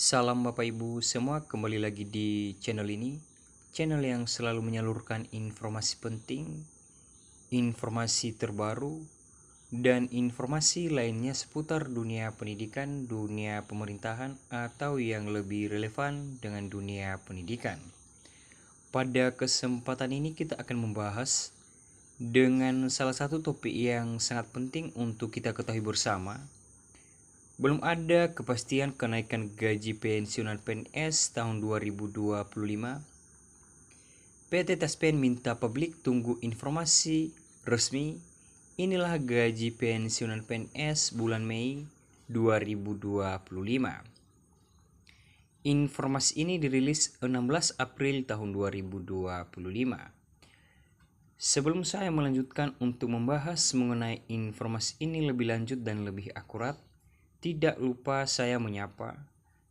Salam Bapak Ibu semua, kembali lagi di channel ini. Channel yang selalu menyalurkan informasi penting, informasi terbaru, dan informasi lainnya seputar dunia pendidikan, dunia pemerintahan, atau yang lebih relevan dengan dunia pendidikan. Pada kesempatan ini kita akan membahas dengan salah satu topik yang sangat penting untuk kita ketahui bersama. Belum ada kepastian kenaikan gaji pensiunan PNS tahun 2025. PT Taspen minta publik tunggu informasi resmi. Inilah gaji pensiunan PNS bulan Mei 2025. Informasi ini dirilis 16 April tahun 2025. Sebelum saya melanjutkan untuk membahas mengenai informasi ini lebih lanjut dan lebih akurat, tidak lupa saya menyapa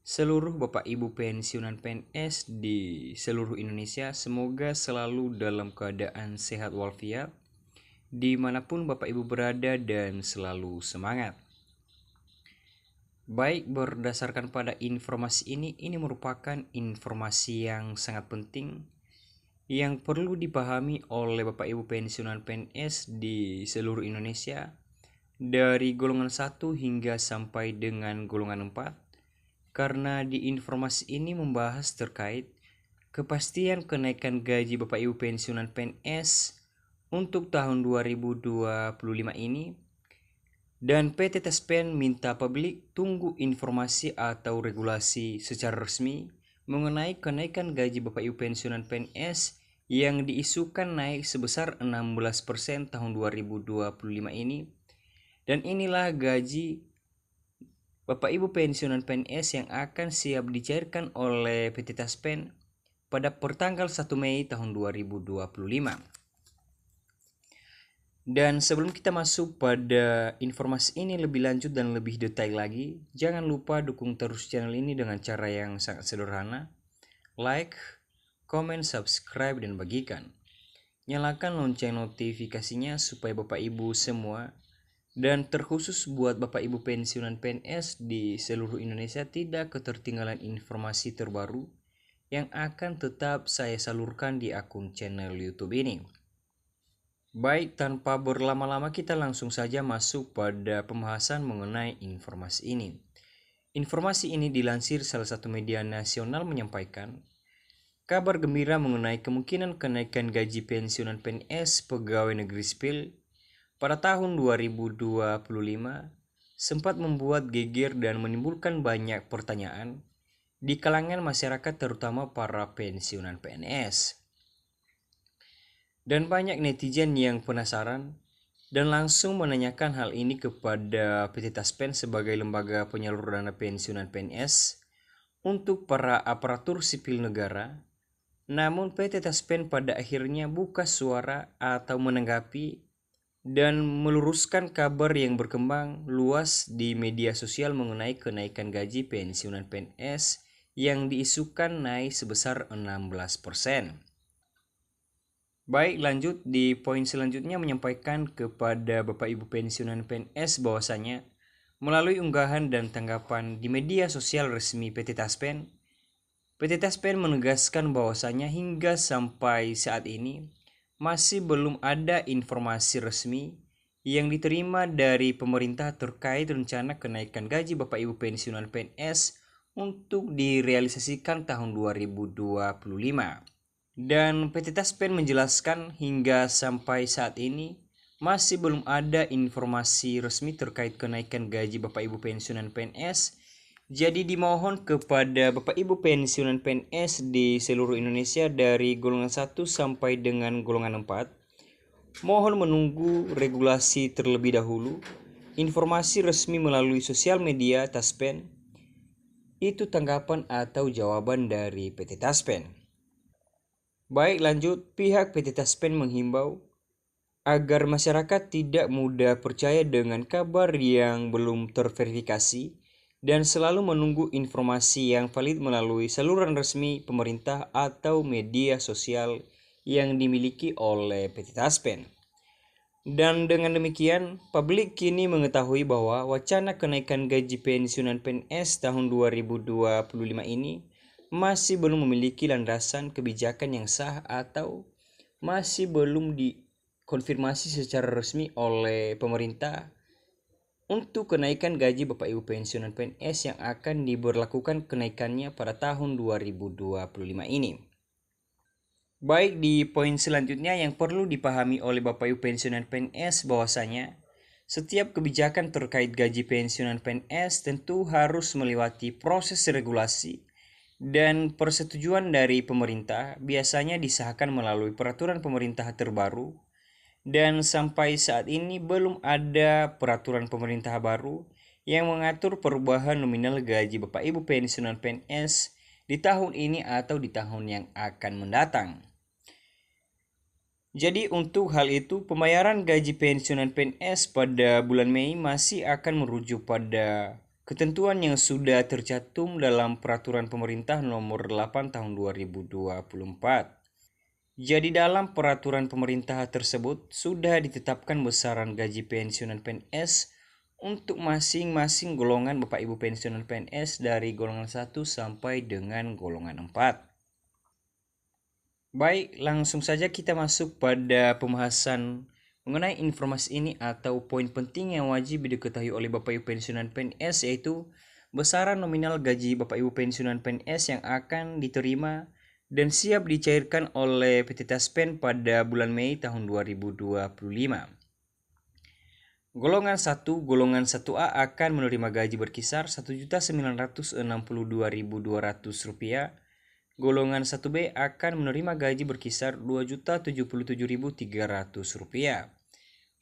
seluruh Bapak Ibu pensiunan PNS di seluruh Indonesia. Semoga selalu dalam keadaan sehat walafiat dimanapun Bapak Ibu berada dan selalu semangat. Baik, berdasarkan pada informasi ini merupakan informasi yang sangat penting yang perlu dipahami oleh Bapak Ibu pensiunan PNS di seluruh Indonesia dari golongan 1 hingga sampai dengan golongan 4, karena di informasi ini membahas terkait kepastian kenaikan gaji Bapak Ibu pensiunan PNS untuk tahun 2025 ini, dan PT Taspen minta publik tunggu informasi atau regulasi secara resmi mengenai kenaikan gaji Bapak Ibu pensiunan PNS yang diisukan naik sebesar 16% tahun 2025 ini. Dan inilah gaji Bapak Ibu pensiunan PNS yang akan siap dicairkan oleh PT Taspen pada pertanggal 1 Mei tahun 2025. Dan sebelum kita masuk pada informasi ini lebih lanjut dan lebih detail lagi, jangan lupa dukung terus channel ini dengan cara yang sangat sederhana. Like, komen, subscribe, dan bagikan. Nyalakan lonceng notifikasinya supaya Bapak Ibu semua, dan terkhusus buat Bapak Ibu pensiunan PNS di seluruh Indonesia, tidak ketertinggalan informasi terbaru yang akan tetap saya salurkan di akun channel YouTube ini. Baik, tanpa berlama-lama kita langsung saja masuk pada pembahasan mengenai informasi ini. Informasi ini dilansir salah satu media nasional menyampaikan kabar gembira mengenai kemungkinan kenaikan gaji pensiunan PNS pegawai negeri sipil pada tahun 2025 sempat membuat geger dan menimbulkan banyak pertanyaan di kalangan masyarakat, terutama para pensiunan PNS. Dan banyak netizen yang penasaran dan langsung menanyakan hal ini kepada PT Taspen sebagai lembaga penyalur dana pensiunan PNS untuk para aparatur sipil negara. Namun PT Taspen pada akhirnya buka suara atau menanggapi dan meluruskan kabar yang berkembang luas di media sosial mengenai kenaikan gaji pensiunan PNS yang diisukan naik sebesar 16%. Baik, lanjut di poin selanjutnya menyampaikan kepada Bapak Ibu pensiunan PNS bahwasanya melalui unggahan dan tanggapan di media sosial resmi PT Taspen menegaskan bahwasanya hingga sampai saat ini masih belum ada informasi resmi yang diterima dari pemerintah terkait rencana kenaikan gaji Bapak Ibu pensiunan PNS untuk direalisasikan tahun 2025. Dan PT Taspen menjelaskan hingga sampai saat ini masih belum ada informasi resmi terkait kenaikan gaji Bapak Ibu pensiunan PNS. Jadi dimohon kepada Bapak Ibu pensiunan PNS di seluruh Indonesia dari golongan 1 sampai dengan golongan 4, mohon menunggu regulasi terlebih dahulu. Informasi resmi melalui sosial media Taspen. Itu tanggapan atau jawaban dari PT Taspen. Baik, lanjut, pihak PT Taspen menghimbau agar masyarakat tidak mudah percaya dengan kabar yang belum terverifikasi dan selalu menunggu informasi yang valid melalui saluran resmi pemerintah atau media sosial yang dimiliki oleh PT Taspen. Dan dengan demikian, publik kini mengetahui bahwa wacana kenaikan gaji pensiunan PNS tahun 2025 ini masih belum memiliki landasan kebijakan yang sah atau masih belum dikonfirmasi secara resmi oleh pemerintah untuk kenaikan gaji Bapak Ibu pensiunan PNS yang akan diberlakukan kenaikannya pada tahun 2025 ini. Baik, di poin selanjutnya yang perlu dipahami oleh Bapak Ibu pensiunan PNS bahwasanya setiap kebijakan terkait gaji pensiunan PNS tentu harus melewati proses regulasi dan persetujuan dari pemerintah, biasanya disahkan melalui peraturan pemerintah terbaru, dan sampai saat ini belum ada peraturan pemerintah baru yang mengatur perubahan nominal gaji Bapak Ibu pensiunan PNS di tahun ini atau di tahun yang akan mendatang. Jadi untuk hal itu, pembayaran gaji pensiunan PNS pada bulan Mei masih akan merujuk pada ketentuan yang sudah tercantum dalam Peraturan Pemerintah Nomor 8 Tahun 2024. Jadi dalam peraturan pemerintah tersebut sudah ditetapkan besaran gaji pensiunan PNS untuk masing-masing golongan Bapak Ibu pensiunan PNS dari golongan 1 sampai dengan golongan 4. Baik, langsung saja kita masuk pada pembahasan mengenai informasi ini atau poin penting yang wajib diketahui oleh Bapak Ibu pensiunan PNS, yaitu besaran nominal gaji Bapak Ibu pensiunan PNS yang akan diterima dan siap dicairkan oleh PT Taspen pada bulan Mei tahun 2025. Golongan 1, golongan 1A akan menerima gaji berkisar Rp1.962.200. Golongan 1B akan menerima gaji berkisar Rp2.077.300.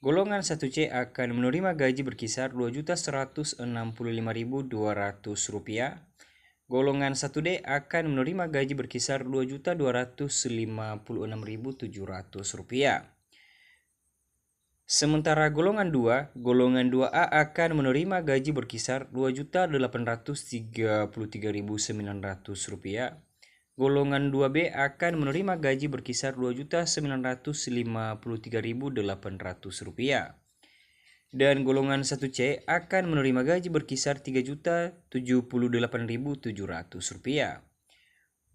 Golongan 1C akan menerima gaji berkisar Rp2.165.200. Golongan 1D akan menerima gaji berkisar Rp2.256.700. Sementara golongan 2A akan menerima gaji berkisar Rp2.833.900. Golongan 2B akan menerima gaji berkisar Rp2.953.800. Dan golongan 1C akan menerima gaji berkisar Rp3.078.700.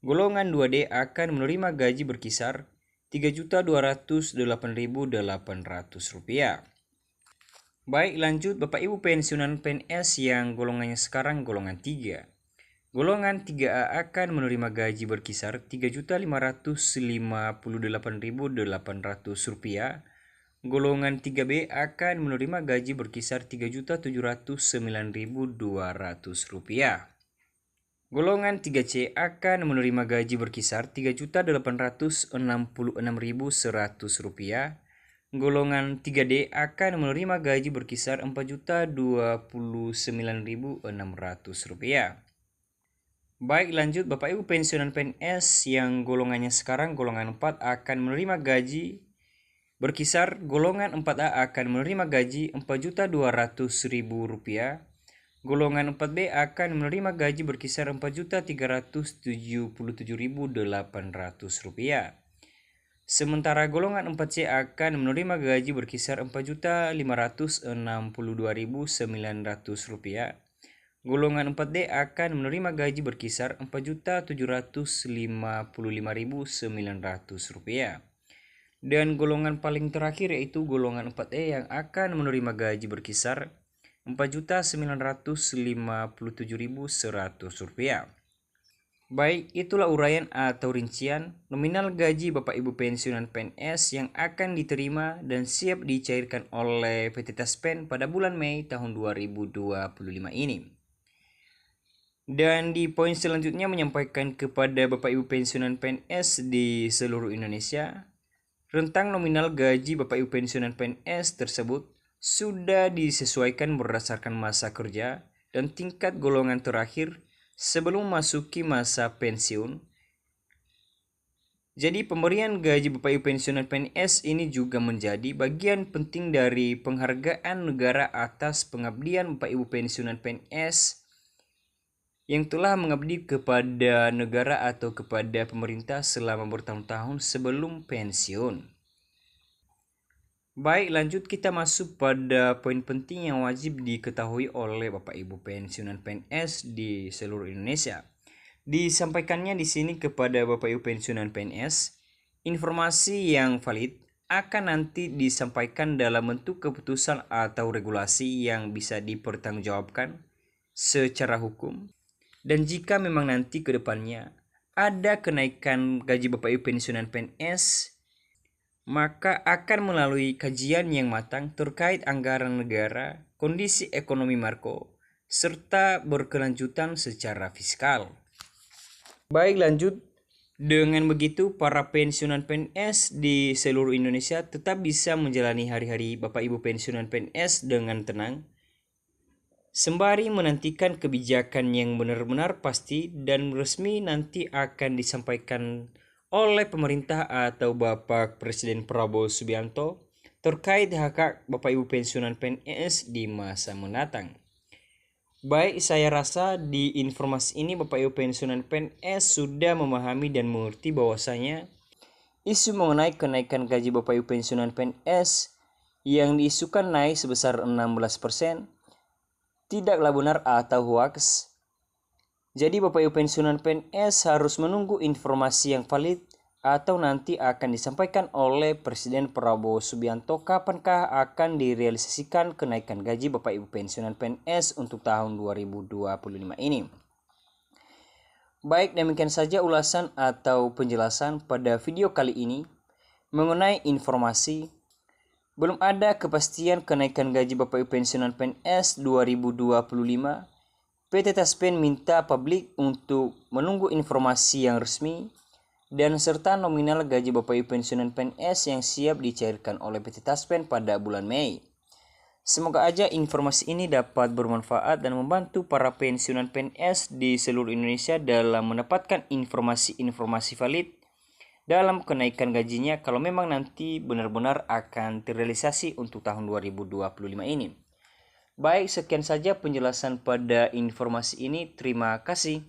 Golongan 2D akan menerima gaji berkisar Rp3.208.800. Baik, lanjut Bapak Ibu pensiunan PNS yang golongannya sekarang golongan 3. Golongan 3A akan menerima gaji berkisar Rp3.558.800. Golongan 3B akan menerima gaji berkisar Rp3.709.200. Golongan 3C akan menerima gaji berkisar Rp3.866.100. Golongan 3D akan menerima gaji berkisar Rp4.029.600. Baik, lanjut Bapak Ibu pensiunan PNS yang golongannya sekarang golongan 4 akan menerima gaji berkisar, golongan 4A akan menerima gaji Rp4.200.000. Golongan 4B akan menerima gaji berkisar Rp4.377.800. Sementara golongan 4C akan menerima gaji berkisar Rp4.562.900. Golongan 4D akan menerima gaji berkisar Rp4.755.900. Dan golongan paling terakhir yaitu golongan 4E yang akan menerima gaji berkisar Rp4.957.100. Baik, itulah uraian atau rincian nominal gaji Bapak Ibu pensiunan PNS yang akan diterima dan siap dicairkan oleh PT Taspen pada bulan Mei tahun 2025 ini. Dan di poin selanjutnya menyampaikan kepada Bapak Ibu pensiunan PNS di seluruh Indonesia, rentang nominal gaji Bapak Ibu pensiunan PNS tersebut sudah disesuaikan berdasarkan masa kerja dan tingkat golongan terakhir sebelum memasuki masa pensiun. Jadi pemberian gaji Bapak Ibu pensiunan PNS ini juga menjadi bagian penting dari penghargaan negara atas pengabdian Bapak Ibu pensiunan PNS yang telah mengabdi kepada negara atau kepada pemerintah selama bertahun-tahun sebelum pensiun. Baik, lanjut kita masuk pada poin penting yang wajib diketahui oleh Bapak Ibu pensiunan PNS di seluruh Indonesia. Disampaikannya di sini kepada Bapak Ibu pensiunan PNS, informasi yang valid akan nanti disampaikan dalam bentuk keputusan atau regulasi yang bisa dipertanggungjawabkan secara hukum. Dan jika memang nanti ke depannya ada kenaikan gaji Bapak Ibu pensiunan PNS, maka akan melalui kajian yang matang terkait anggaran negara, kondisi ekonomi makro, serta berkelanjutan secara fiskal. Baik, lanjut. Dengan begitu, para pensiunan PNS di seluruh Indonesia tetap bisa menjalani hari-hari Bapak Ibu pensiunan PNS dengan tenang, sembari menantikan kebijakan yang benar-benar pasti dan resmi nanti akan disampaikan oleh pemerintah atau Bapak Presiden Prabowo Subianto terkait hak Bapak Ibu pensiunan PNS di masa mendatang. Baik, saya rasa di informasi ini Bapak Ibu pensiunan PNS sudah memahami dan mengerti bahwasanya isu mengenai kenaikan gaji Bapak Ibu pensiunan PNS yang diisukan naik sebesar 16% tidaklah benar atau hoax. Jadi Bapak Ibu pensiunan PNS harus menunggu informasi yang valid atau nanti akan disampaikan oleh Presiden Prabowo Subianto kapankah akan direalisasikan kenaikan gaji Bapak Ibu pensiunan PNS untuk tahun 2025 ini. Baik, demikian saja ulasan atau penjelasan pada video kali ini mengenai informasi. Belum ada kepastian kenaikan gaji Bapak Ibu pensiunan PNS 2025. PT Taspen minta publik untuk menunggu informasi yang resmi dan serta nominal gaji Bapak Ibu pensiunan PNS yang siap dicairkan oleh PT Taspen pada bulan Mei. Semoga aja informasi ini dapat bermanfaat dan membantu para pensiunan PNS di seluruh Indonesia dalam mendapatkan informasi-informasi valid dalam kenaikan gajinya kalau memang nanti benar-benar akan terrealisasi untuk tahun 2025 ini. Baik, sekian saja penjelasan pada informasi ini. Terima kasih.